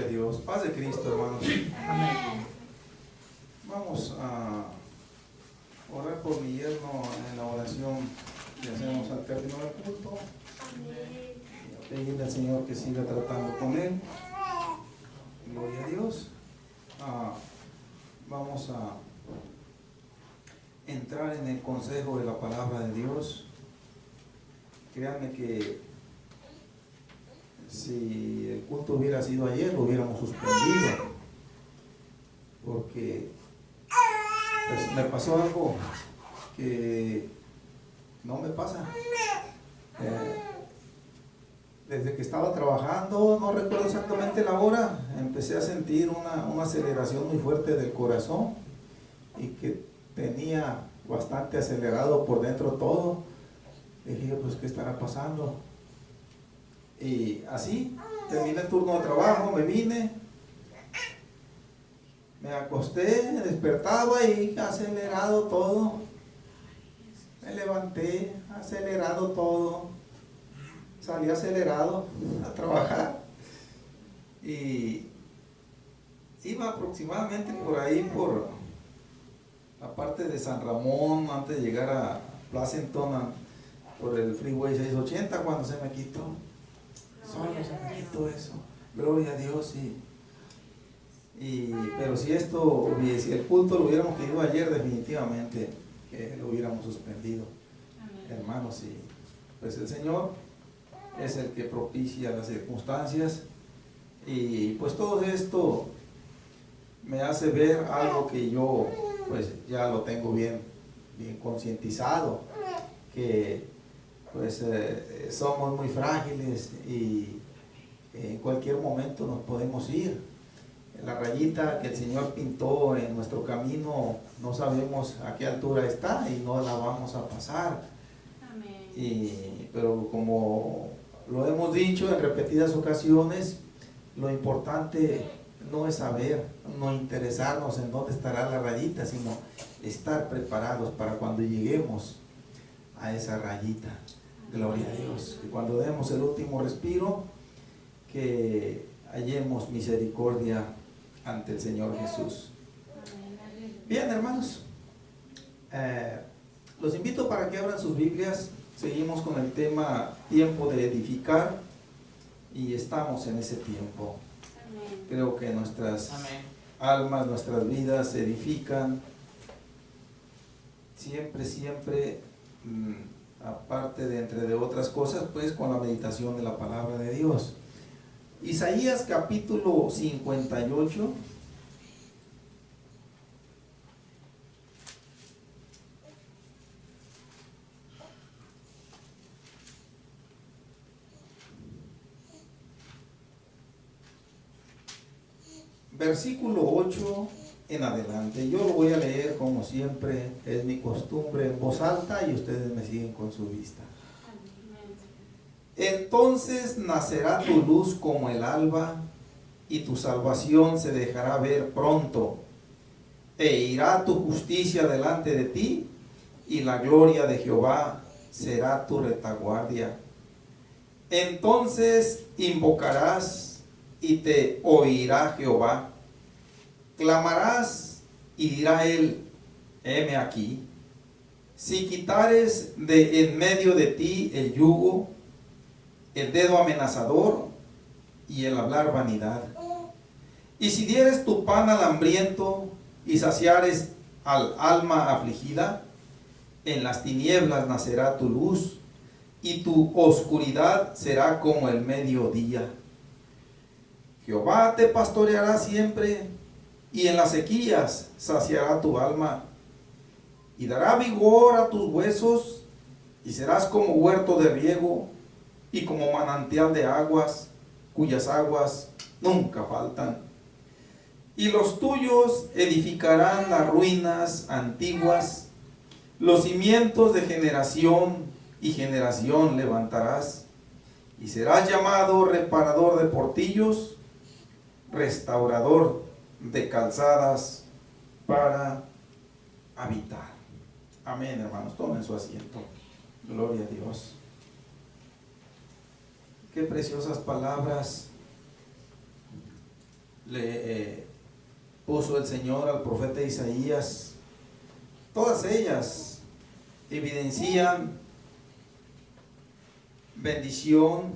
Gloria a Dios. Paz de Cristo, hermanos. Amén. Vamos a orar por mi yerno en la oración que hacemos al término del culto. Y a pedirle al Señor que siga tratando con él. Gloria a Dios. Vamos a entrar en el consejo de la palabra de Dios. Créanme que si el culto hubiera sido ayer, lo hubiéramos suspendido, porque pues, me pasó algo que no me pasa. Desde que estaba trabajando, no recuerdo exactamente la hora, empecé a sentir una aceleración muy fuerte del corazón y que tenía bastante acelerado por dentro todo. Dije, pues, ¿qué estará pasando? Y así, terminé el turno de trabajo, me vine, me acosté, despertaba y acelerado todo. Me levanté, acelerado todo. Salí acelerado a trabajar. Y iba aproximadamente por ahí, por la parte de San Ramón, antes de llegar a Pleasanton, por el Freeway 680, cuando se me quitó. Solo se me quitó eso. Gloria a Dios. Pero si el culto lo hubiéramos tenido ayer, definitivamente que lo hubiéramos suspendido. Amén. Hermanos, y pues el Señor es el que propicia las circunstancias, y pues todo esto me hace ver algo que yo pues ya lo tengo bien concientizado, que pues somos muy frágiles y en cualquier momento nos podemos ir. La rayita que el Señor pintó en nuestro camino, no sabemos a qué altura está y no la vamos a pasar. Amén. Pero como lo hemos dicho en repetidas ocasiones, lo importante no es saber, no interesarnos en dónde estará la rayita, sino estar preparados para cuando lleguemos a esa rayita. Gloria a Dios. Y cuando demos el último respiro, que hallemos misericordia ante el Señor Jesús. Bien, hermanos, los invito para que abran sus Biblias. Seguimos con el tema tiempo de edificar y estamos en ese tiempo. Amén. Creo que nuestras almas, nuestras vidas se edifican siempre, aparte de entre de otras cosas, pues con la meditación de la palabra de Dios. Isaías capítulo 58. Versículo 8 en adelante. Yo lo voy a leer como siempre, es mi costumbre, en voz alta, y ustedes me siguen con su vista. Entonces nacerá tu luz como el alba, y tu salvación se dejará ver pronto, e irá tu justicia delante de ti, y la gloria de Jehová será tu retaguardia. Entonces invocarás y te oirá Jehová. Clamarás y dirá él, heme aquí. Si quitares de en medio de ti el yugo, el dedo amenazador y el hablar vanidad, y si dieres tu pan al hambriento y saciares al alma afligida, en las tinieblas nacerá tu luz, y tu oscuridad será como el mediodía. Jehová te pastoreará siempre, y en las sequías saciará tu alma, y dará vigor a tus huesos, y serás como huerto de riego, y como manantial de aguas, cuyas aguas nunca faltan. Y los tuyos edificarán las ruinas antiguas, los cimientos de generación y generación levantarás, y serás llamado reparador de portillos, restaurador de calzadas para habitar. Amén, hermanos, tomen su asiento. Gloria a Dios. Qué preciosas palabras le puso el Señor al profeta Isaías, todas ellas evidencian bendición,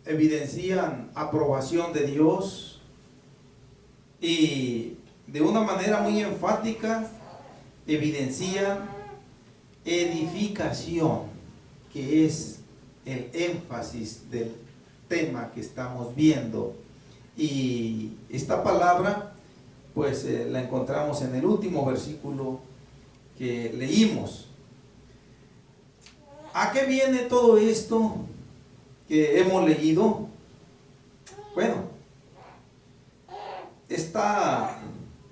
evidencian aprobación de Dios y de una manera muy enfática evidencian edificación, que es el énfasis del tema que estamos viendo. Y esta palabra pues la encontramos en el último versículo que leímos. ¿A qué viene todo esto que hemos leído? Bueno, está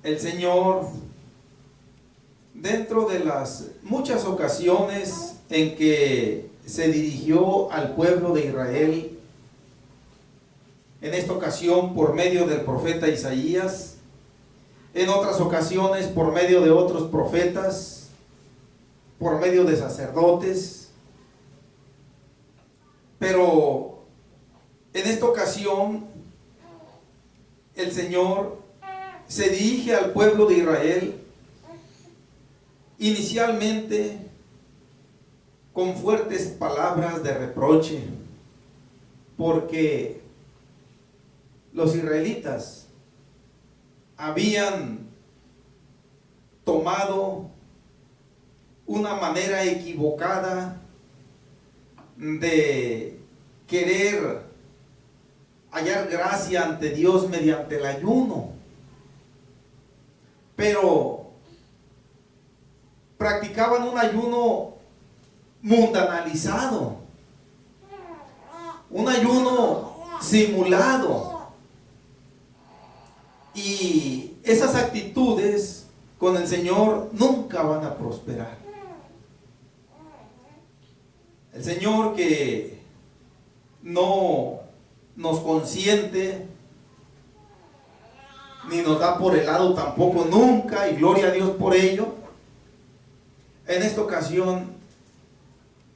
el Señor dentro de las muchas ocasiones en que se dirigió al pueblo de Israel, en esta ocasión por medio del profeta Isaías, en otras ocasiones por medio de otros profetas, por medio de sacerdotes, pero en esta ocasión el Señor se dirige al pueblo de Israel inicialmente con fuertes palabras de reproche, porque los israelitas habían tomado una manera equivocada de querer hallar gracia ante Dios mediante el ayuno, pero practicaban un ayuno mundanalizado, un ayuno simulado, y esas actitudes con el Señor nunca van a prosperar. El Señor, que no nos consiente ni nos da por el lado tampoco nunca, y gloria a Dios por ello, en esta ocasión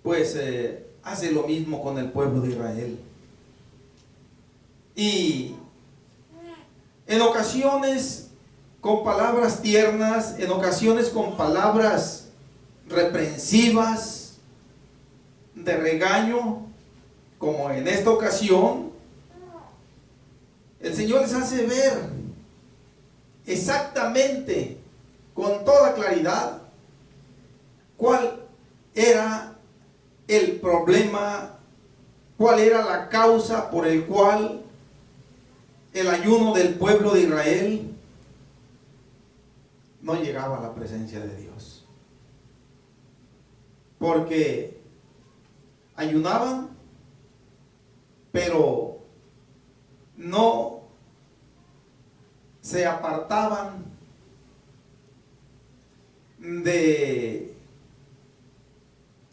pues hace lo mismo con el pueblo de Israel. Y en ocasiones con palabras tiernas, en ocasiones con palabras reprensivas, de regaño, como en esta ocasión, el Señor les hace ver exactamente, con toda claridad, cuál era el problema, cuál era la causa por el cual el ayuno del pueblo de Israel no llegaba a la presencia de Dios. Porque ayunaban, pero no se apartaban de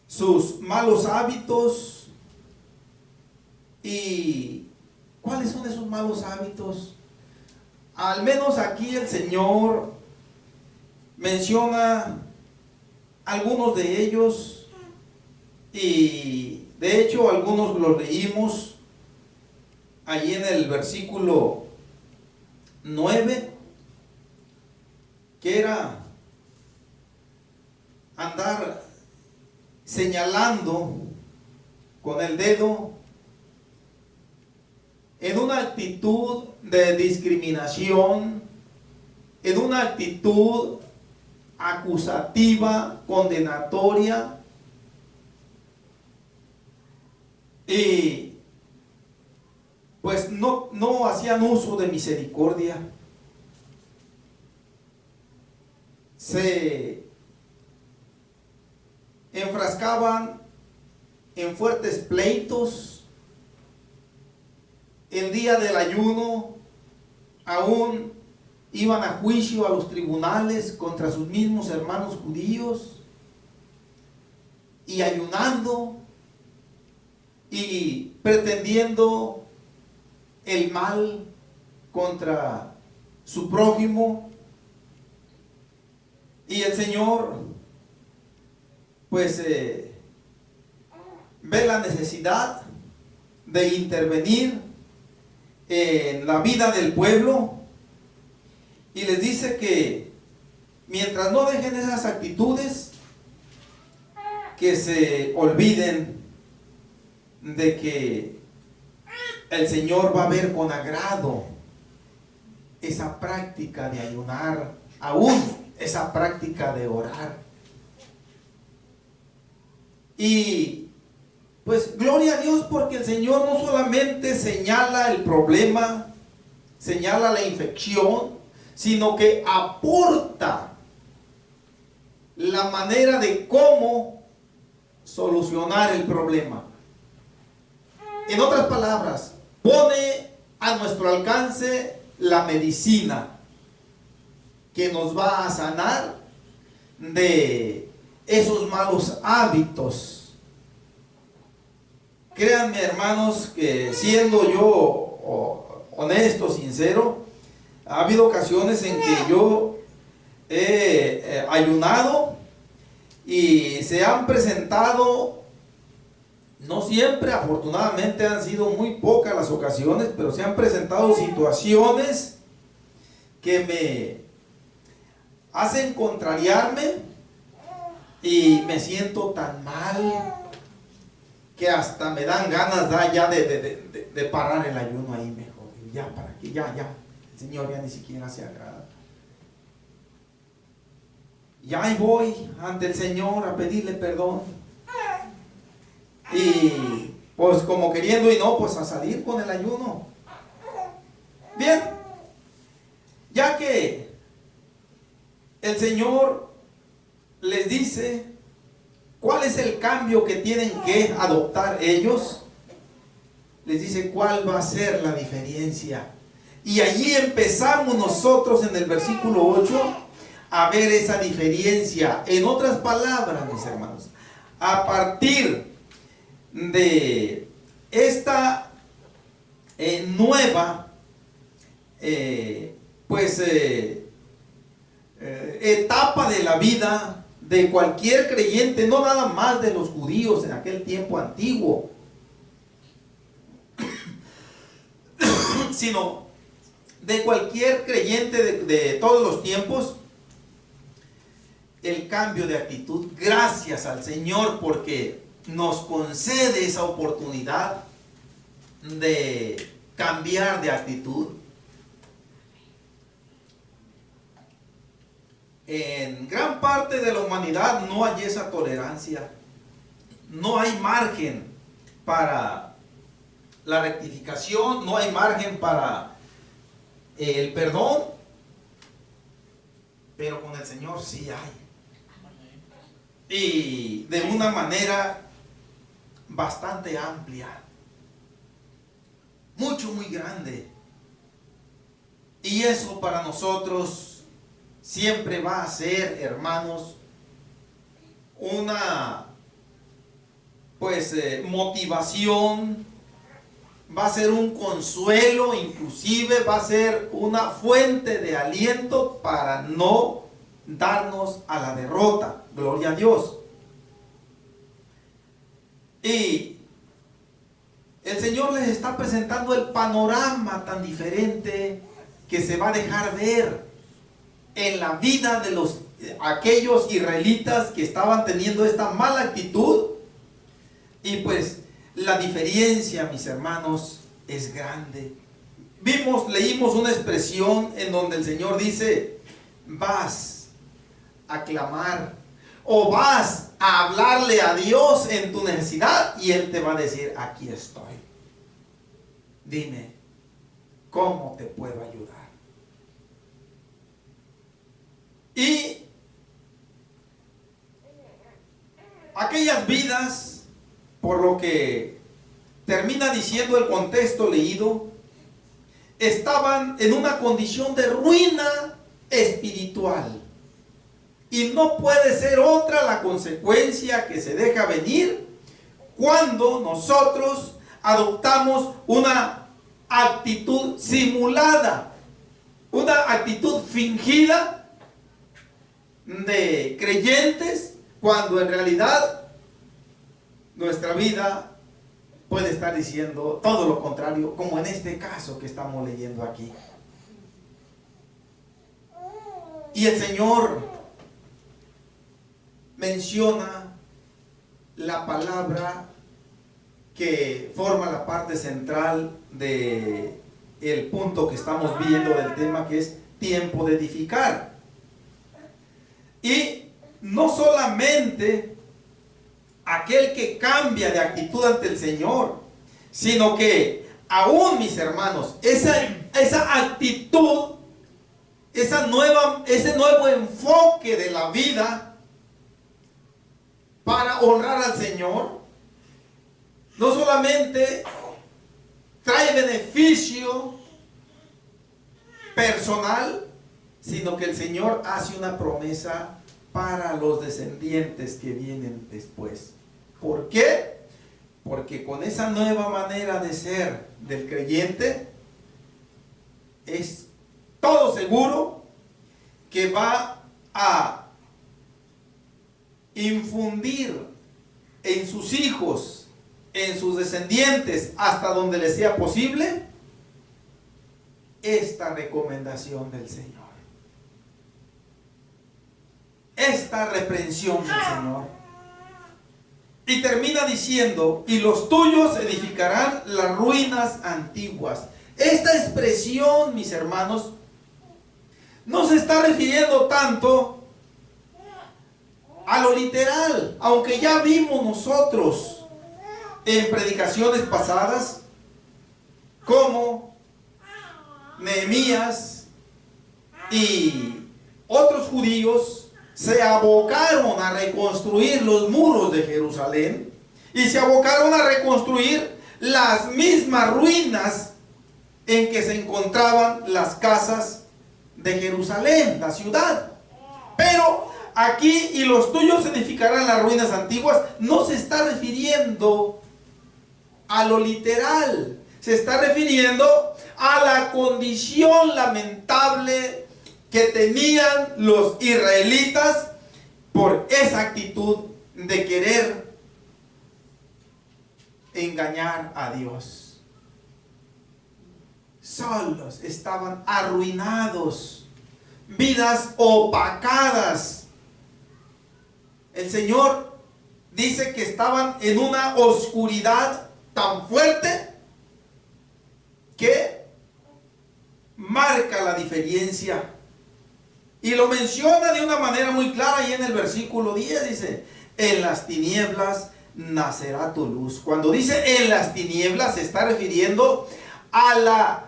sus malos hábitos. ¿Y cuáles son esos malos hábitos? Al menos aquí el Señor menciona algunos de ellos, y de hecho algunos los leímos allí en el versículo 9, que era andar señalando con el dedo en una actitud de discriminación, en una actitud acusativa, condenatoria, y pues no hacían uso de misericordia. Se enfrascaban en fuertes pleitos. El día del ayuno aún iban a juicio a los tribunales contra sus mismos hermanos judíos, y ayunando y pretendiendo el mal contra su prójimo. Y el Señor pues ve la necesidad de intervenir en la vida del pueblo y les dice que mientras no dejen esas actitudes, que se olviden de que el Señor va a ver con agrado esa práctica de ayunar, aún esa práctica de orar. Y pues gloria a Dios, porque el Señor no solamente señala el problema, señala la infección, sino que aporta la manera de cómo solucionar el problema. En otras palabras, pone a nuestro alcance la medicina que nos va a sanar de esos malos hábitos. Créanme, hermanos, que siendo yo honesto, sincero, ha habido ocasiones en que yo he ayunado y se han presentado, no siempre, afortunadamente han sido muy pocas las ocasiones, pero se han presentado situaciones que me hacen contrariarme y me siento tan mal que hasta me dan ganas ya de parar el ayuno ahí mejor. Ya, para que ya, el Señor ya ni siquiera se agrada. Ya ahí voy ante el Señor a pedirle perdón. Y pues como queriendo y no, pues a salir con el ayuno. Bien, ya que el Señor les dice cuál es el cambio que tienen que adoptar ellos, les dice cuál va a ser la diferencia. Y allí empezamos nosotros en el versículo 8 a ver esa diferencia. En otras palabras, mis hermanos, a partir de esta nueva etapa de la vida de cualquier creyente, no nada más de los judíos en aquel tiempo antiguo, sino de cualquier creyente de todos los tiempos, el cambio de actitud. Gracias al Señor porque nos concede esa oportunidad de cambiar de actitud. En gran parte de la humanidad no hay esa tolerancia, no hay margen para la rectificación, no hay margen para el perdón, pero con el Señor sí hay. Y de una manera bastante amplia, muy grande. Y eso para nosotros siempre va a ser, hermanos, una motivación, va a ser un consuelo, inclusive va a ser una fuente de aliento para no darnos a la derrota. Gloria a Dios. Y el Señor les está presentando el panorama tan diferente que se va a dejar ver en la vida de aquellos israelitas que estaban teniendo esta mala actitud. Y pues la diferencia, mis hermanos, es grande. Leímos una expresión en donde el Señor dice: vas a clamar o vas a hablarle a Dios en tu necesidad y Él te va a decir: aquí estoy. Dime, ¿cómo te puedo ayudar? Y aquellas vidas, por lo que termina diciendo el contexto leído, estaban en una condición de ruina espiritual. Y no puede ser otra la consecuencia que se deja venir cuando nosotros adoptamos una actitud simulada, una actitud fingida de creyentes, cuando en realidad nuestra vida puede estar diciendo todo lo contrario, como en este caso que estamos leyendo aquí. Y el Señor menciona la palabra que forma la parte central de el punto que estamos viendo del tema, que es tiempo de edificar. Y no solamente aquel que cambia de actitud ante el Señor, sino que aún, mis hermanos, esa actitud, ese nuevo enfoque de la vida para honrar al Señor, no solamente trae beneficio personal, sino que el Señor hace una promesa para los descendientes que vienen después. ¿Por qué? Porque con esa nueva manera de ser del creyente, es todo seguro que va a infundir en sus hijos, en sus descendientes, hasta donde les sea posible, esta recomendación del Señor, esta reprensión del Señor. Y termina diciendo: y los tuyos edificarán las ruinas antiguas. Esta expresión, mis hermanos, no se está refiriendo tanto a lo literal, aunque ya vimos nosotros en predicaciones pasadas cómo Nehemías y otros judíos se abocaron a reconstruir los muros de Jerusalén y se abocaron a reconstruir las mismas ruinas en que se encontraban las casas de Jerusalén, la ciudad. Pero aquí, y los tuyos edificarán las ruinas antiguas, no se está refiriendo a lo literal, se está refiriendo a la condición lamentable que tenían los israelitas por esa actitud de querer engañar a Dios. Solos, estaban arruinados, vidas opacadas. El Señor dice que estaban en una oscuridad tan fuerte que marca la diferencia. Y lo menciona de una manera muy clara, y en el versículo 10 dice: en las tinieblas nacerá tu luz. Cuando dice en las tinieblas, se está refiriendo a la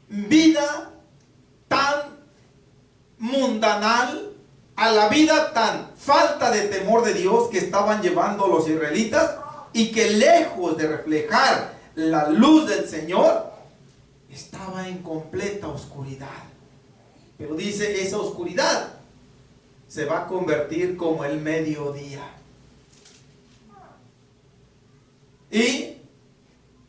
vida tan mundanal, a la vida tan falta de temor de Dios que estaban llevando los israelitas, y que lejos de reflejar la luz del Señor, estaba en completa oscuridad. Pero dice, esa oscuridad se va a convertir como el mediodía. Y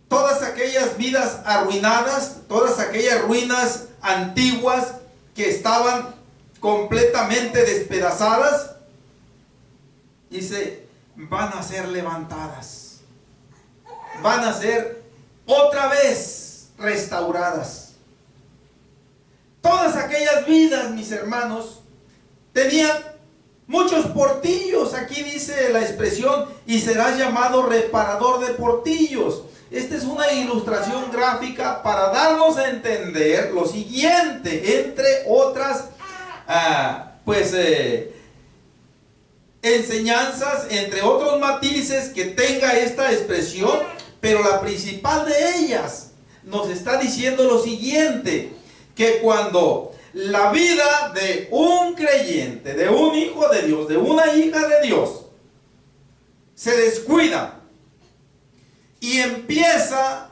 todas aquellas vidas arruinadas, todas aquellas ruinas antiguas que estaban completamente despedazadas, dice, van a ser levantadas, van a ser otra vez restauradas. Todas aquellas vidas, mis hermanos, tenían muchos portillos. Aquí dice la expresión: y serás llamado reparador de portillos. Esta es una ilustración gráfica para darnos a entender lo siguiente, entre otras enseñanzas, entre otros matices que tenga esta expresión, pero la principal de ellas nos está diciendo lo siguiente: que cuando la vida de un creyente, de un hijo de Dios, de una hija de Dios, se descuida y empieza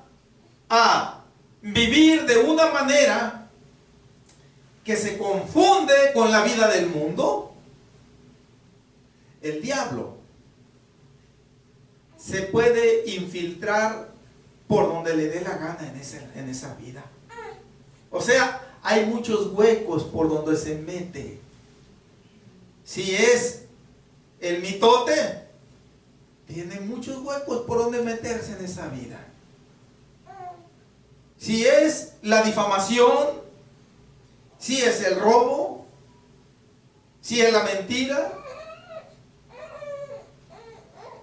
a vivir de una manera que se confunde con la vida del mundo, el diablo se puede infiltrar por donde le dé la gana en esa vida. O sea, hay muchos huecos por donde se mete. Si es el mitote, tiene muchos huecos por donde meterse en esa vida. Si es la difamación, si es el robo, si es la mentira,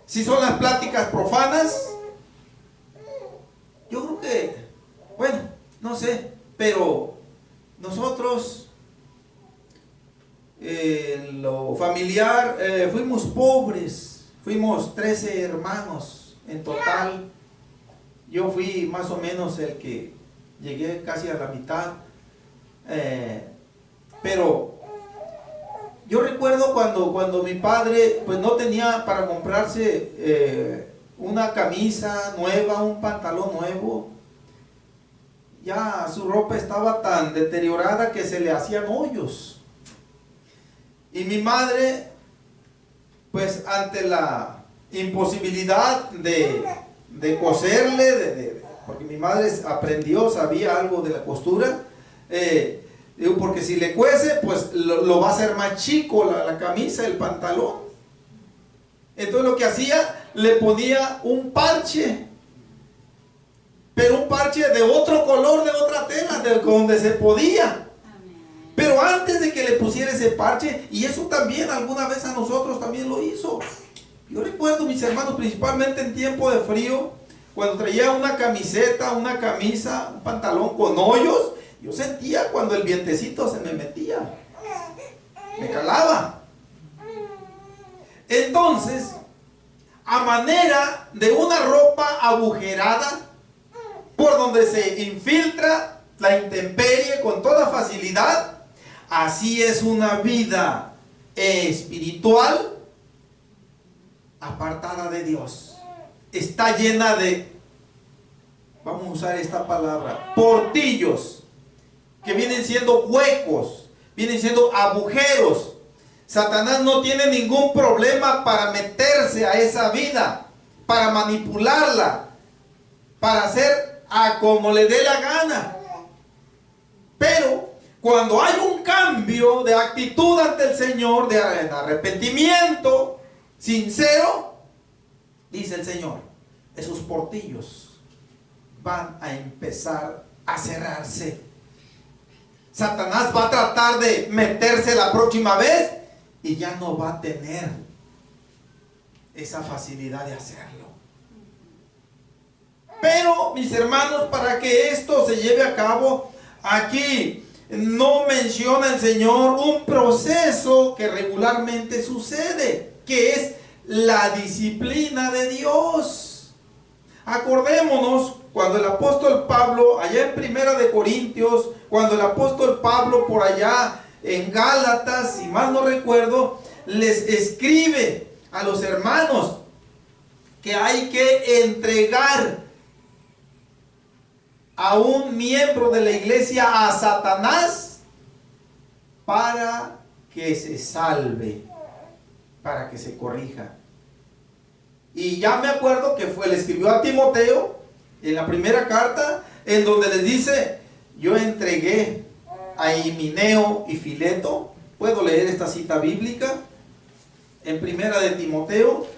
si son las pláticas profanas. Yo creo que, bueno, no sé, pero nosotros, lo familiar, fuimos pobres, fuimos 13 hermanos en total. Yo fui más o menos el que llegué casi a la mitad, pero yo recuerdo cuando mi padre pues no tenía para comprarse una camisa nueva, un pantalón nuevo. Ya su ropa estaba tan deteriorada que se le hacían hoyos. Y mi madre, pues ante la imposibilidad de coserle, porque mi madre aprendió, sabía algo de la costura, digo, porque si le cuece, pues lo va a hacer más chico la camisa, el pantalón. Entonces lo que hacía, le ponía un parche, pero un parche de otro color, de otra tela, de donde se podía. Pero antes de que le pusiera ese parche, y eso también alguna vez a nosotros también lo hizo. Yo recuerdo mis hermanos, principalmente en tiempo de frío, cuando traía una camiseta, una camisa, un pantalón con hoyos, yo sentía cuando el vientecito se me metía, me calaba. Entonces, a manera de una ropa agujerada, por donde se infiltra la intemperie con toda facilidad, así es una vida espiritual apartada de Dios. Está llena de, vamos a usar esta palabra, portillos, que vienen siendo huecos, vienen siendo agujeros. Satanás no tiene ningún problema para meterse a esa vida, para manipularla, para hacer a como le dé la gana. Pero cuando hay un cambio de actitud ante el Señor, de arrepentimiento sincero, dice el Señor, esos portillos van a empezar a cerrarse. Satanás va a tratar de meterse la próxima vez y ya no va a tener esa facilidad de hacerlo. Pero, mis hermanos, para que esto se lleve a cabo, aquí no menciona el Señor un proceso que regularmente sucede, que es la disciplina de Dios. Acordémonos cuando el apóstol Pablo, allá en Primera de Corintios, cuando el apóstol Pablo por allá en Gálatas, si mal no recuerdo, les escribe a los hermanos que hay que entregar a un miembro de la iglesia a Satanás para que se salve, para que se corrija. Y ya me acuerdo que le escribió a Timoteo en la primera carta, en donde les dice, yo entregué a Himeneo y Fileto. Puedo leer esta cita bíblica en Primera de Timoteo.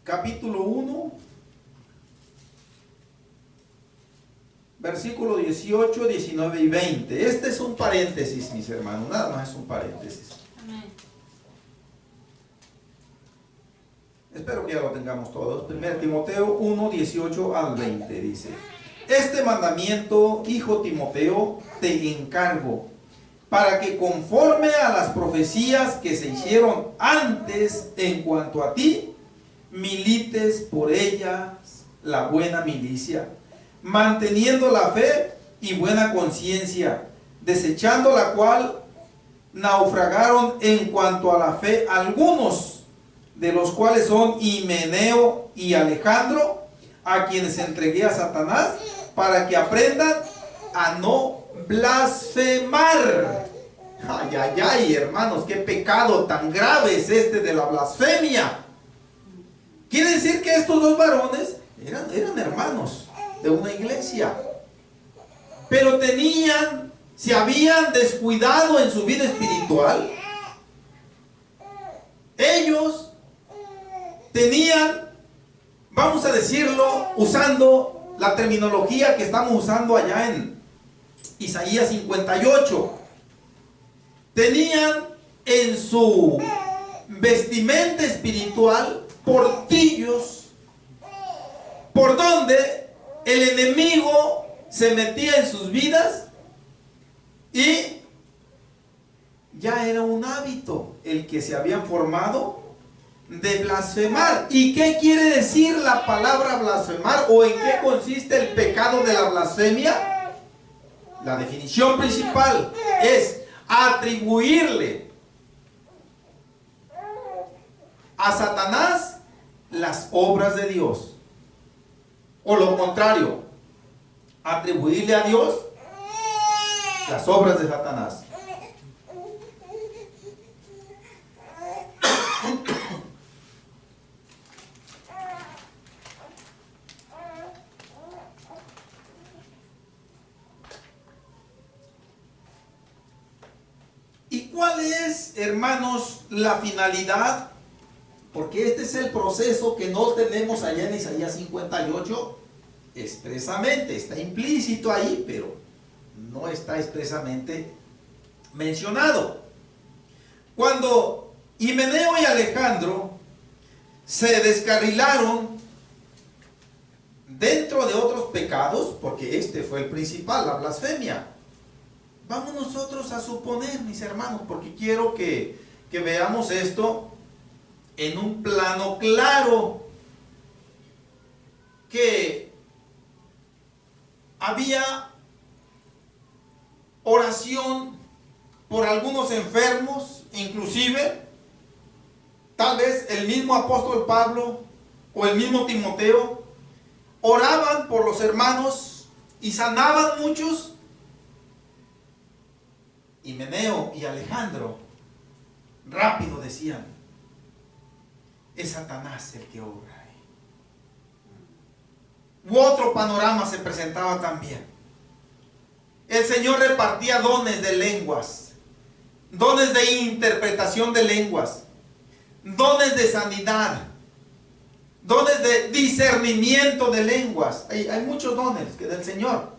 Capítulo 1, versículo 18, 19 y 20. Este es un paréntesis, mis hermanos, nada más es un paréntesis. Amén. Espero que ya lo tengamos todos. 1 Timoteo 1, 18 al 20 dice: este mandamiento, hijo Timoteo, te encargo, para que conforme a las profecías que se hicieron antes en cuanto a ti, milites por ellas la buena milicia, manteniendo la fe y buena conciencia, desechando la cual naufragaron en cuanto a la fe algunos, de los cuales son Himeneo y Alejandro, a quienes entregué a Satanás, para que aprendan a no blasfemar. Ay, ay, ay, hermanos, qué pecado tan grave es este de la blasfemia. Quiere decir que estos dos varones eran hermanos de una iglesia, pero se habían descuidado en su vida espiritual. Ellos tenían, vamos a decirlo, usando la terminología que estamos usando allá en Isaías 58, tenían en su vestimenta espiritual portillos por donde el enemigo se metía en sus vidas, y ya era un hábito el que se habían formado de blasfemar. ¿Y qué quiere decir la palabra blasfemar, o en qué consiste el pecado de la blasfemia? La definición principal es atribuirle a Satanás las obras de Dios, o lo contrario, atribuirle a Dios las obras de Satanás. ¿Y cuál es, hermanos, la finalidad? Porque este es el proceso que no tenemos allá en Isaías 58 expresamente. Está implícito ahí, pero no está expresamente mencionado. Cuando Himeneo y Alejandro se descarrilaron dentro de otros pecados, porque este fue el principal, la blasfemia, vamos nosotros a suponer, mis hermanos, porque quiero que veamos esto en un plano claro, que había oración por algunos enfermos, inclusive tal vez el mismo apóstol Pablo o el mismo Timoteo oraban por los hermanos y sanaban muchos. Himeneo y Alejandro rápido decían: es Satanás el que obra ahí. U otro panorama se presentaba también. El Señor repartía dones de lenguas, dones de interpretación de lenguas, dones de sanidad, dones de discernimiento de lenguas. Hay muchos dones que del Señor.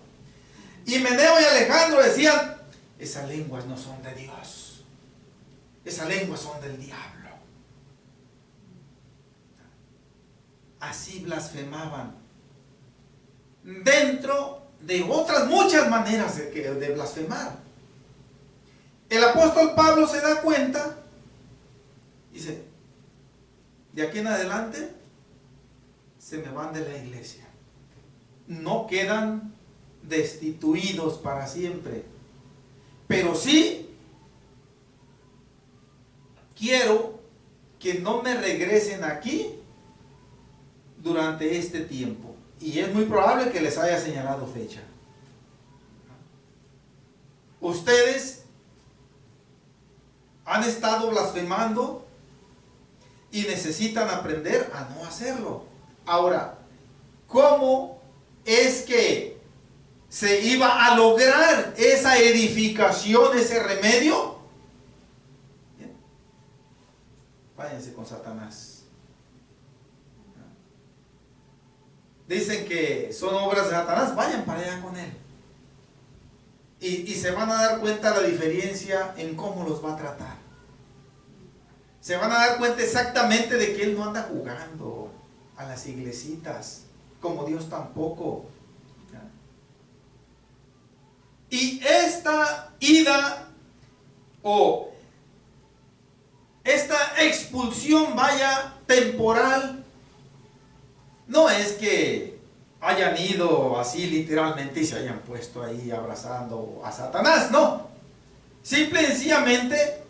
Himeneo y Alejandro decían: esas lenguas no son de Dios, esas lenguas son del diablo. Así blasfemaban, dentro de otras muchas maneras de blasfemar. El apóstol Pablo se da cuenta, dice: de aquí en adelante se me van de la iglesia, no quedan destituidos para siempre, pero sí quiero que no me regresen aquí durante este tiempo. Y es muy probable que les haya señalado fecha. Ustedes han estado blasfemando y necesitan aprender a no hacerlo. Ahora, ¿cómo es que se iba a lograr esa edificación, ese remedio? Bien. Váyanse con Satanás. Dicen que son obras de Satanás, vayan para allá con él. Y se van a dar cuenta la diferencia en cómo los va a tratar. Se van a dar cuenta exactamente de que él no anda jugando a las iglesitas, como Dios tampoco. Y esta ida o esta expulsión, vaya, temporal, no es que hayan ido así literalmente y se hayan puesto ahí abrazando a Satanás, no. Simple y sencillamente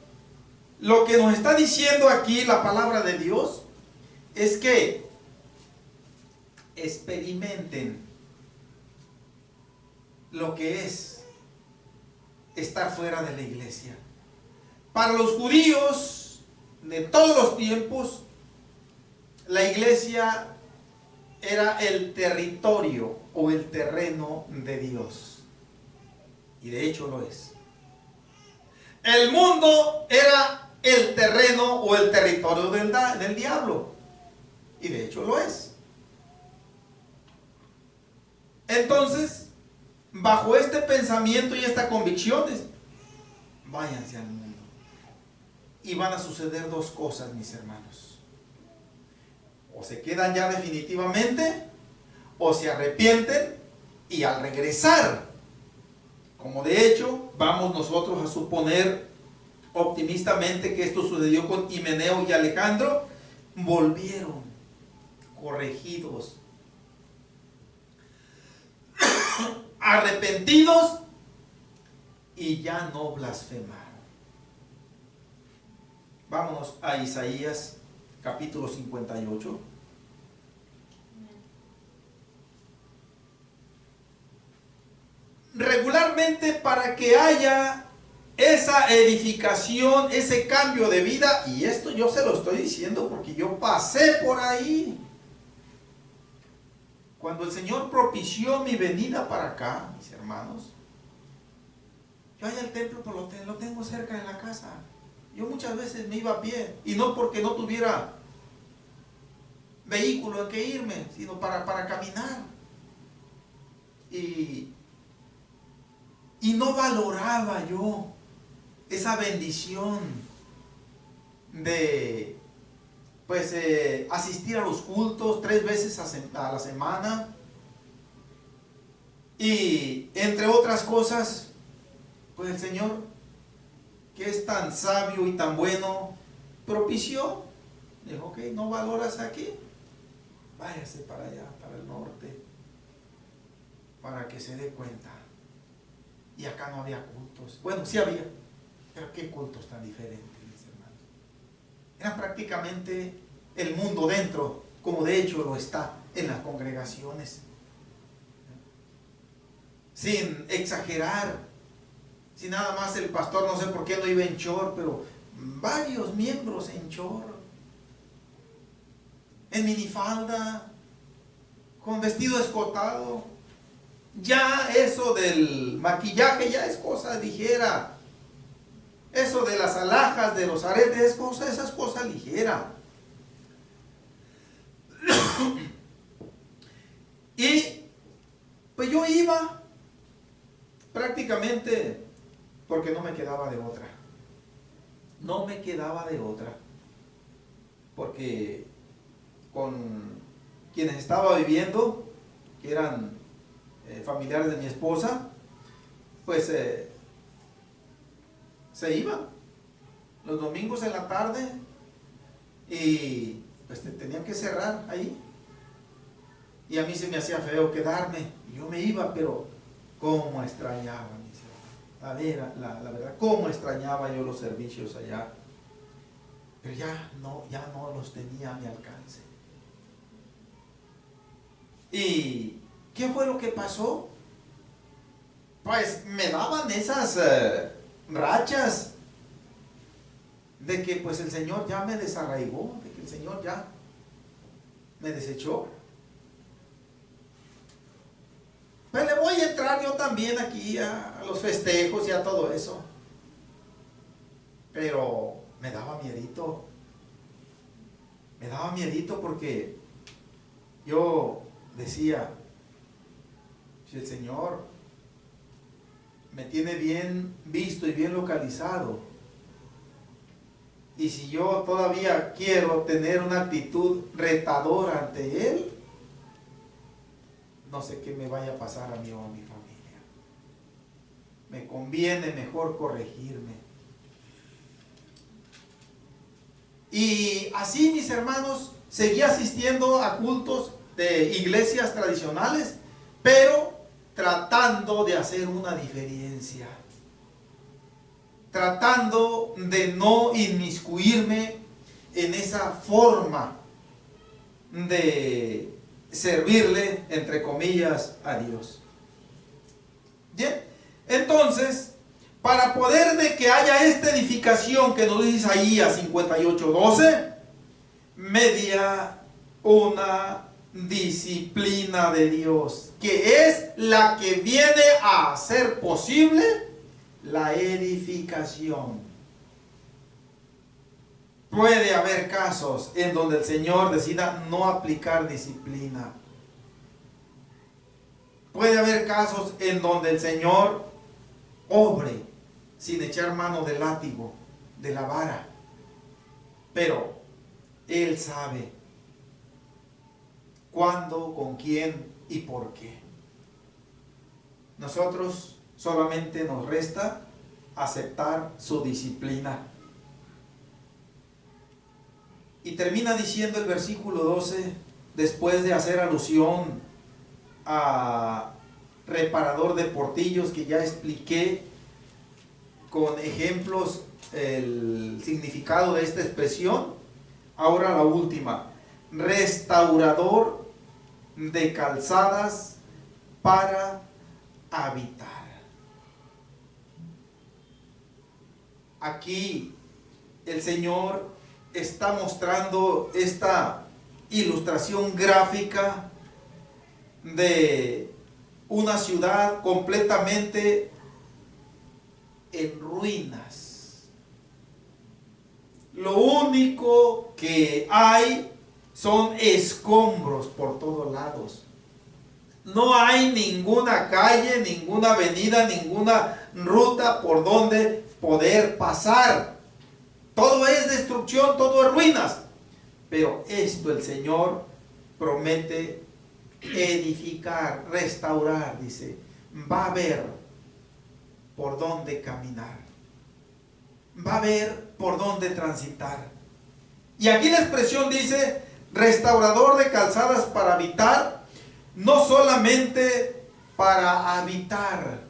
lo que nos está diciendo aquí la palabra de Dios es que experimenten lo que es estar fuera de la iglesia. Para los judíos de todos los tiempos, la iglesia era el territorio o el terreno de Dios. Y de hecho lo es. El mundo era el terreno o el territorio del diablo. Y de hecho lo es. Entonces, bajo este pensamiento y estas convicciones, váyanse al mundo. Y van a suceder dos cosas, mis hermanos. O se quedan ya definitivamente, o se arrepienten, y al regresar, como de hecho vamos nosotros a suponer optimistamente que esto sucedió con Himeneo y Alejandro, volvieron corregidos, arrepentidos, y ya no blasfemaron. Vámonos a Isaías capítulo 58. Regularmente, para que haya esa edificación, ese cambio de vida, y esto yo se lo estoy diciendo porque yo pasé por ahí. Cuando el Señor propició mi venida para acá, mis hermanos, yo allá el templo pues lo tengo cerca de la casa. Yo muchas veces me iba a pie, y no porque no tuviera vehículo en que irme, sino para caminar. Y no valoraba yo esa bendición de pues asistir a los cultos 3 veces a la semana, y entre otras cosas, pues el Señor, que es tan sabio y tan bueno, propició, dijo: ok, no valoras aquí, váyase para allá, para el norte, para que se dé cuenta. Y acá no había cultos. Bueno, sí había, pero qué cultos tan diferentes, mis hermanos. Era prácticamente el mundo dentro, como de hecho lo está en las congregaciones. Sin exagerar, si nada más el pastor, no sé por qué no iba en short, pero varios miembros en short, en minifalda, con vestido escotado. Ya eso del maquillaje ya es cosa ligera. Eso de las alhajas, de los aretes, esas cosas ligeras. Y pues yo iba prácticamente porque no me quedaba de otra. No me quedaba de otra. Porque con quienes estaba viviendo, que eran familiares de mi esposa, pues se iban los domingos en la tarde, y pues tenían que cerrar ahí, y a mí se me hacía feo quedarme, y yo me iba, pero cómo extrañaba, la verdad, cómo extrañaba yo los servicios allá, pero ya no los tenía a mi alcance. ¿Y qué fue lo que pasó? Pues me daban esas rachas de que pues el Señor ya me desarraigó, de que el Señor ya me desechó. Pues le voy a entrar yo también aquí a los festejos y a todo eso. Pero me daba miedito. Me daba miedito porque yo decía: si el Señor me tiene bien visto y bien localizado, y si yo todavía quiero tener una actitud retadora ante Él, no sé qué me vaya a pasar a mí o a mi familia. Me conviene mejor corregirme. Y así, mis hermanos, seguí asistiendo a cultos de iglesias tradicionales, pero tratando de hacer una diferencia, tratando de no inmiscuirme en esa forma de servirle, entre comillas, a Dios. Bien, entonces, para poder de que haya esta edificación que nos dice Isaías 58:12, media una disciplina de Dios, que es la que viene a hacer posible la edificación. Puede haber casos en donde el Señor decida no aplicar disciplina. Puede haber casos en donde el Señor obre sin echar mano del látigo, de la vara. Pero Él sabe cuándo, con quién y por qué. Nosotros solamente nos resta aceptar su disciplina. Y termina diciendo el versículo 12, después de hacer alusión a reparador de portillos, que ya expliqué con ejemplos el significado de esta expresión. Ahora la última, restaurador de calzadas para habitar. Aquí el Señor está mostrando esta ilustración gráfica de una ciudad completamente en ruinas. Lo único que hay son escombros por todos lados. No hay ninguna calle, ninguna avenida, ninguna ruta por donde poder pasar. Todo es destrucción, todo es ruinas. Pero esto el Señor promete edificar, restaurar, dice. Va a haber por dónde caminar. Va a haber por dónde transitar. Y aquí la expresión dice, restaurador de calzadas para habitar, no solamente para habitar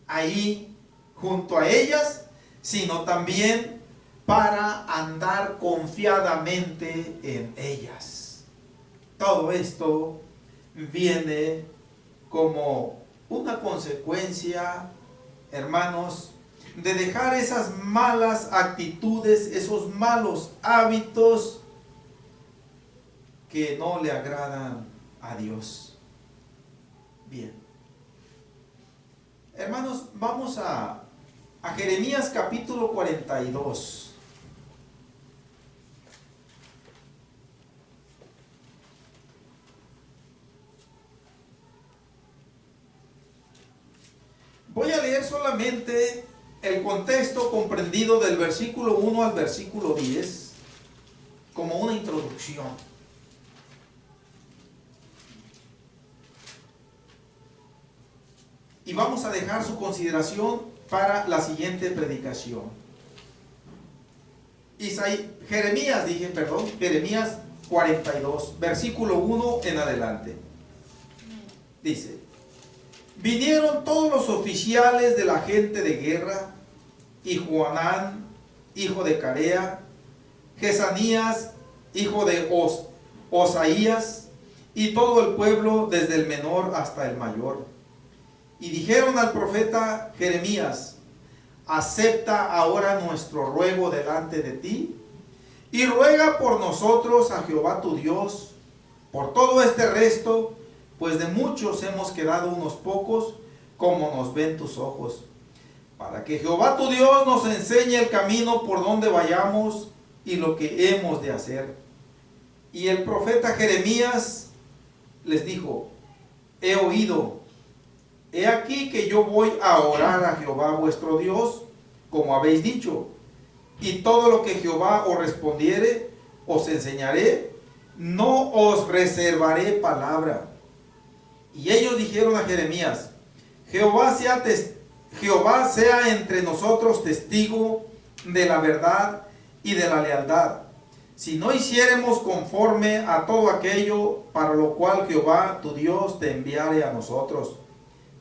ahí junto a ellas, sino también para andar confiadamente en ellas. Todo esto viene como una consecuencia, hermanos, de dejar esas malas actitudes, esos malos hábitos que no le agradan a Dios. Bien. Hermanos, vamos a Jeremías capítulo 42. Voy a leer solamente el contexto comprendido del versículo 1 al versículo 10 como una introducción. Y vamos a dejar su consideración para la siguiente predicación. Jeremías 42, versículo 1 en adelante. Dice: vinieron todos los oficiales de la gente de guerra, y Joanán, hijo de Carea, Jesanías, hijo de Osaías, y todo el pueblo, desde el menor hasta el mayor. Y dijeron al profeta Jeremías: acepta ahora nuestro ruego delante de ti, y ruega por nosotros a Jehová tu Dios, por todo este resto, pues de muchos hemos quedado unos pocos, como nos ven tus ojos, para que Jehová tu Dios nos enseñe el camino por donde vayamos y lo que hemos de hacer. Y el profeta Jeremías les dijo: he oído, he aquí que yo voy a orar a Jehová vuestro Dios, como habéis dicho, y todo lo que Jehová os respondiere, os enseñaré, no os reservaré palabra. Y ellos dijeron a Jeremías: Jehová sea entre nosotros testigo de la verdad y de la lealtad, si no hiciéremos conforme a todo aquello para lo cual Jehová tu Dios te enviare a nosotros.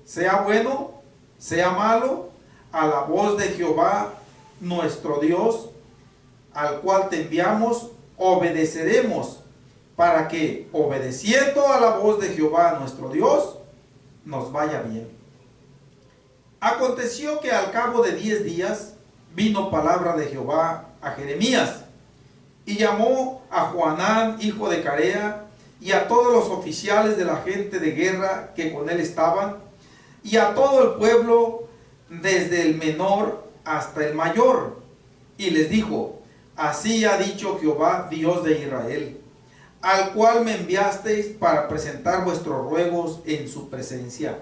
Sea bueno, sea malo, a la voz de Jehová nuestro Dios, al cual te enviamos, obedeceremos, para que, obedeciendo a la voz de Jehová nuestro Dios, nos vaya bien. Aconteció que al cabo de 10 días vino palabra de Jehová a Jeremías, y llamó a Johanán, hijo de Carea, y a todos los oficiales de la gente de guerra que con él estaban, y a todo el pueblo, desde el menor hasta el mayor, y les dijo: así ha dicho Jehová, Dios de Israel, al cual me enviasteis para presentar vuestros ruegos en su presencia.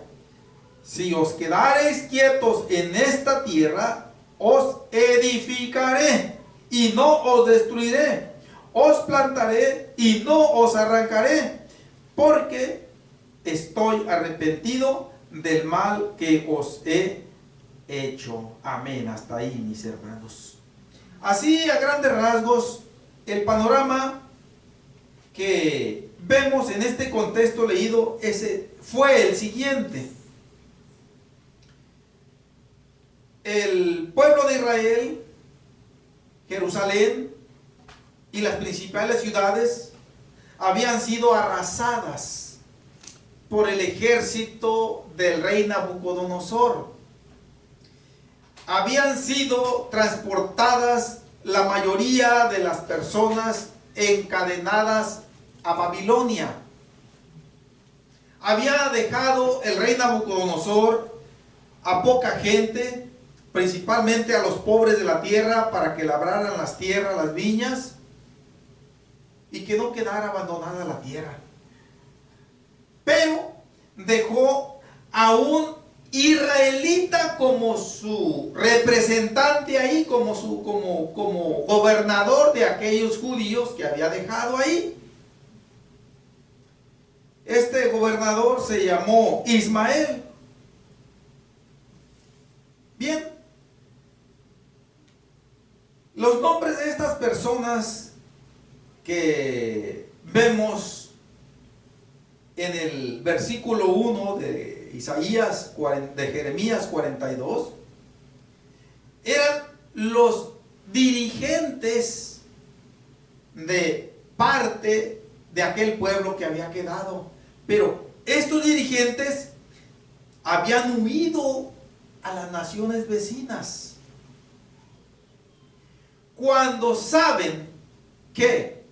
Si os quedareis quietos en esta tierra, os edificaré y no os destruiré, os plantaré y no os arrancaré, porque estoy arrepentido del mal que os he hecho. Amén. Hasta ahí, mis hermanos. Así, a grandes rasgos, el panorama que vemos en este contexto leído fue el siguiente. El pueblo de Israel, Jerusalén y las principales ciudades habían sido arrasadas por el ejército del rey Nabucodonosor. Habían sido transportadas la mayoría de las personas encadenadas a Babilonia. Había dejado el rey Nabucodonosor a poca gente, principalmente a los pobres de la tierra, para que labraran las tierras, las viñas, y que no quedara abandonada la tierra. Pero dejó a un israelita como su representante ahí, como gobernador de aquellos judíos que había dejado ahí. Este gobernador se llamó Ismael. Bien, los nombres de estas personas que vemos en el versículo 1 de Isaías, de Jeremías 42, eran los dirigentes de parte de aquel pueblo que había quedado. Pero estos dirigentes habían huido a las naciones vecinas. Cuando saben que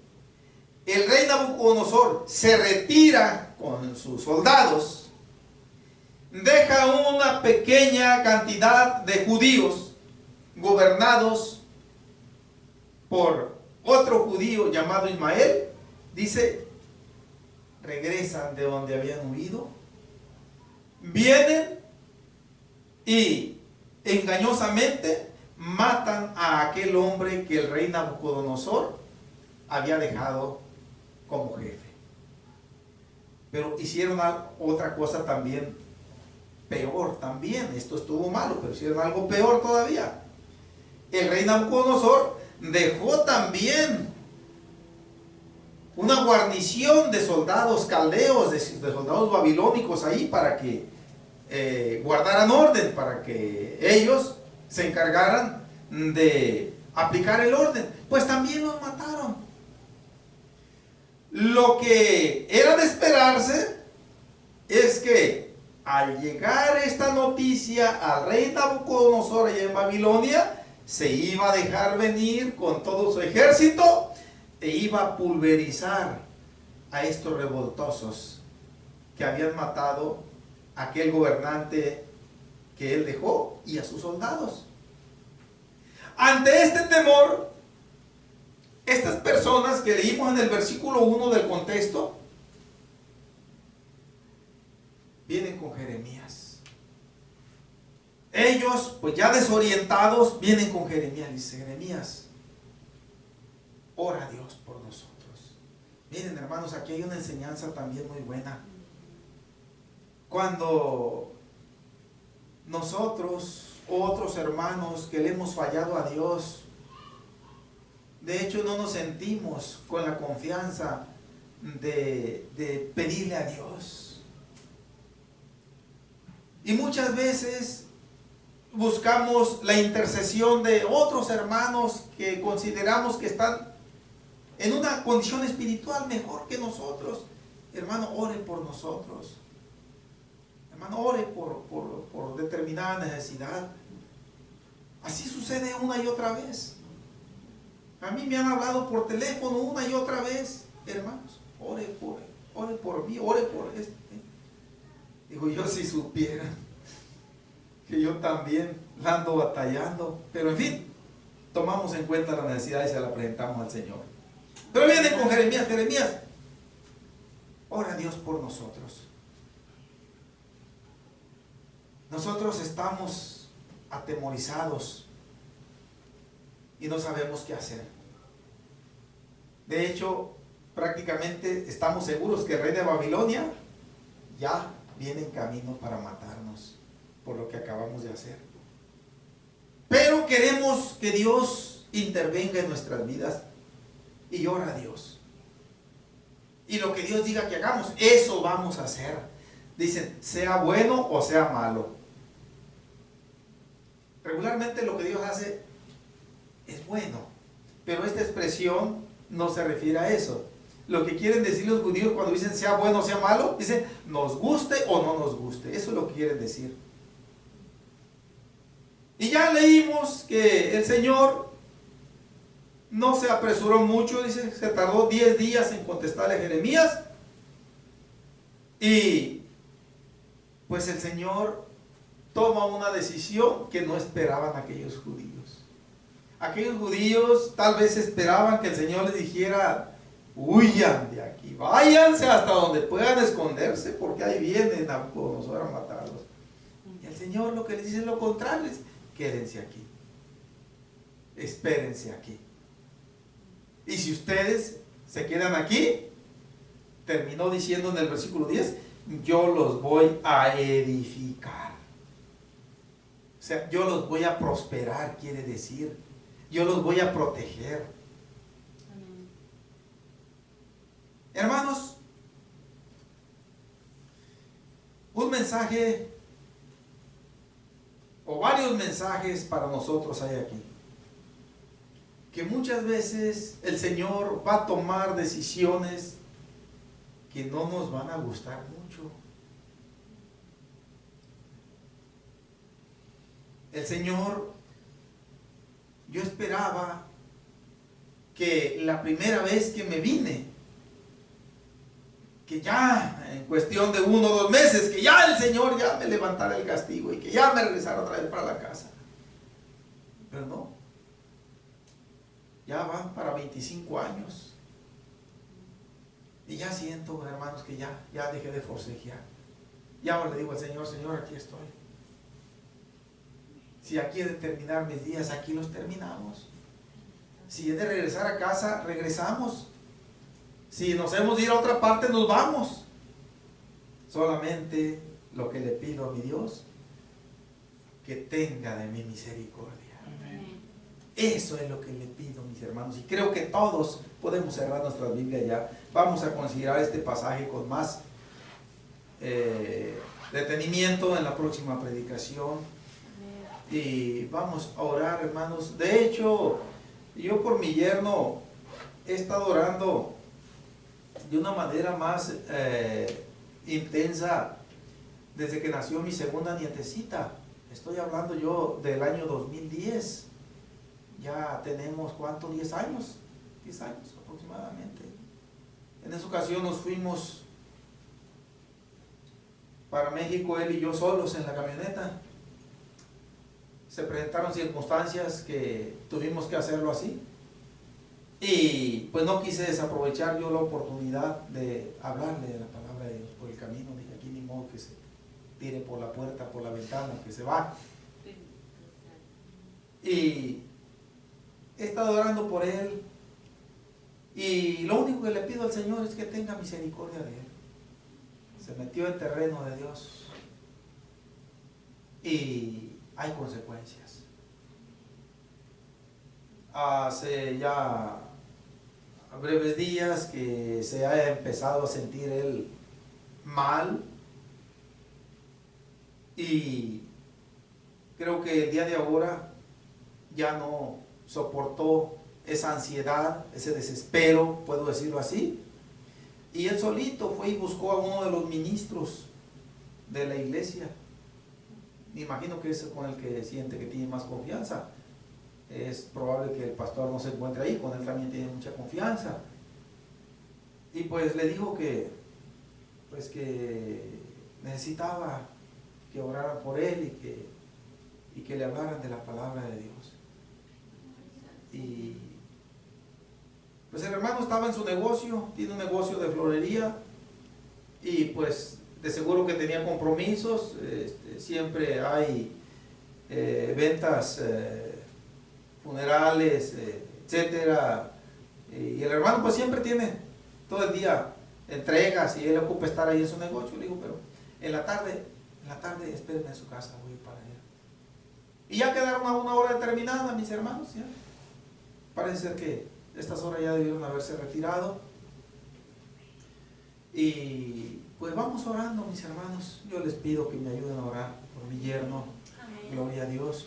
el rey Nabucodonosor se retira con sus soldados, deja una pequeña cantidad de judíos gobernados por otro judío llamado Ismael, dice, regresan de donde habían huido, vienen y engañosamente matan a aquel hombre que el rey Nabucodonosor había dejado como jefe. Pero hicieron otra cosa también peor también. Esto estuvo malo, pero hicieron algo peor todavía. El rey Nabucodonosor dejó también una guarnición de soldados caldeos, de soldados babilónicos ahí para que guardaran orden, para que ellos se encargaran de aplicar el orden. Pues también los mataron. Lo que era de esperarse es que al llegar esta noticia al rey Nabucodonosor allá en Babilonia, se iba a dejar venir con todo su ejército e iba a pulverizar a estos revoltosos que habían matado a aquel gobernante que él dejó y a sus soldados. Ante este temor, estas personas que leímos en el versículo 1 del contexto, vienen con Jeremías. Ellos, pues ya desorientados, vienen con Jeremías. Dice Jeremías, ora a Dios por nosotros. Miren, hermanos, aquí hay una enseñanza también muy buena. Cuando nosotros, otros hermanos que le hemos fallado a Dios, de hecho no nos sentimos con la confianza de pedirle a Dios. Y muchas veces buscamos la intercesión de otros hermanos que consideramos que están en una condición espiritual mejor que nosotros. Hermano, ore por nosotros. Hermano, ore por determinada necesidad. Así sucede una y otra vez. A mí me han hablado por teléfono una y otra vez. Hermanos, ore por mí, ore por esto. Digo, yo si supiera que yo también la ando batallando. Pero en fin, tomamos en cuenta la necesidad y se la presentamos al Señor. Pero viene con Jeremías. Jeremías, ora a Dios por nosotros. Nosotros estamos atemorizados y no sabemos qué hacer. De hecho, prácticamente estamos seguros que el rey de Babilonia ya viene en camino para matarnos por lo que acabamos de hacer. Pero queremos que Dios intervenga en nuestras vidas y ora a Dios. Y lo que Dios diga que hagamos, eso vamos a hacer. Dicen, sea bueno o sea malo. Regularmente lo que Dios hace es bueno, pero esta expresión no se refiere a eso. Lo que quieren decir los judíos cuando dicen sea bueno o sea malo, dicen nos guste o no nos guste. Eso es lo que quieren decir. Y ya leímos que el Señor no se apresuró mucho, dice, se tardó 10 días en contestarle a Jeremías. Y pues el Señor toma una decisión que no esperaban aquellos judíos. Aquellos judíos tal vez esperaban que el Señor les dijera, huyan de aquí, váyanse hasta donde puedan esconderse, porque ahí vienen Nabucodonosor a matarlos. Y el Señor lo que les dice es lo contrario, es, quédense aquí, espérense aquí. Y si ustedes se quedan aquí, terminó diciendo en el versículo 10, yo los voy a edificar. O sea, yo los voy a prosperar, quiere decir, yo los voy a proteger. Amén. Hermanos, un mensaje o varios mensajes para nosotros hay aquí. Que muchas veces el Señor va a tomar decisiones que no nos van a gustar mucho. El Señor, yo esperaba que la primera vez que me vine, que ya en cuestión de 1 o 2 meses, que ya el Señor ya me levantara el castigo y que ya me regresara otra vez para la casa. Pero no. Ya van para 25 años. Y ya siento, hermanos, que ya dejé de forcejear. Ya ahora le digo al Señor, Señor, aquí estoy. Si aquí he de terminar mis días, aquí los terminamos. Si he de regresar a casa, regresamos. Si nos hemos de ir a otra parte, nos vamos. Solamente lo que le pido a mi Dios, que tenga de mí misericordia. Amén. Eso es lo que le pido, mis hermanos. Y creo que todos podemos cerrar nuestra Biblia ya. Vamos a considerar este pasaje con más detenimiento en la próxima predicación. Y vamos a orar, hermanos. De hecho, yo por mi yerno he estado orando de una manera más intensa desde que nació mi segunda nietecita. Estoy hablando yo del año 2010. Ya tenemos, ¿cuánto? 10 años. 10 años aproximadamente. En esa ocasión nos fuimos para México, él y yo solos en la camioneta. Se presentaron circunstancias que tuvimos que hacerlo así. Y pues no quise desaprovechar yo la oportunidad de hablarle de la palabra de Dios por el camino. Dije, aquí ni modo que se tire por la puerta, por la ventana, que se va. Y he estado orando por él. Y lo único que le pido al Señor es que tenga misericordia de él. Se metió en terreno de Dios. Y hay consecuencias. Hace ya breves días que se ha empezado a sentir él mal, y creo que el día de ahora ya no soportó esa ansiedad, ese desespero, puedo decirlo así, y él solito fue y buscó a uno de los ministros de la iglesia. Me imagino que es con el que siente que tiene más confianza. Es probable que el pastor no se encuentre ahí, con él también tiene mucha confianza. Y pues le dijo que, pues que necesitaba que oraran por él y que le hablaran de la palabra de Dios. Y pues el hermano estaba en su negocio, tiene un negocio de florería y pues de seguro que tenía compromisos. Siempre hay ventas, funerales, etcétera, y el hermano pues siempre tiene todo el día entregas y él ocupa estar ahí en su negocio. Le digo, pero en la tarde espérenme en su casa, voy para allá. Y ya quedaron a una hora determinada, mis hermanos. Ya parece ser que estas horas ya debieron haberse retirado. Y pues vamos orando, mis hermanos. Yo les pido que me ayuden a orar por mi yerno. Amén. Gloria a Dios.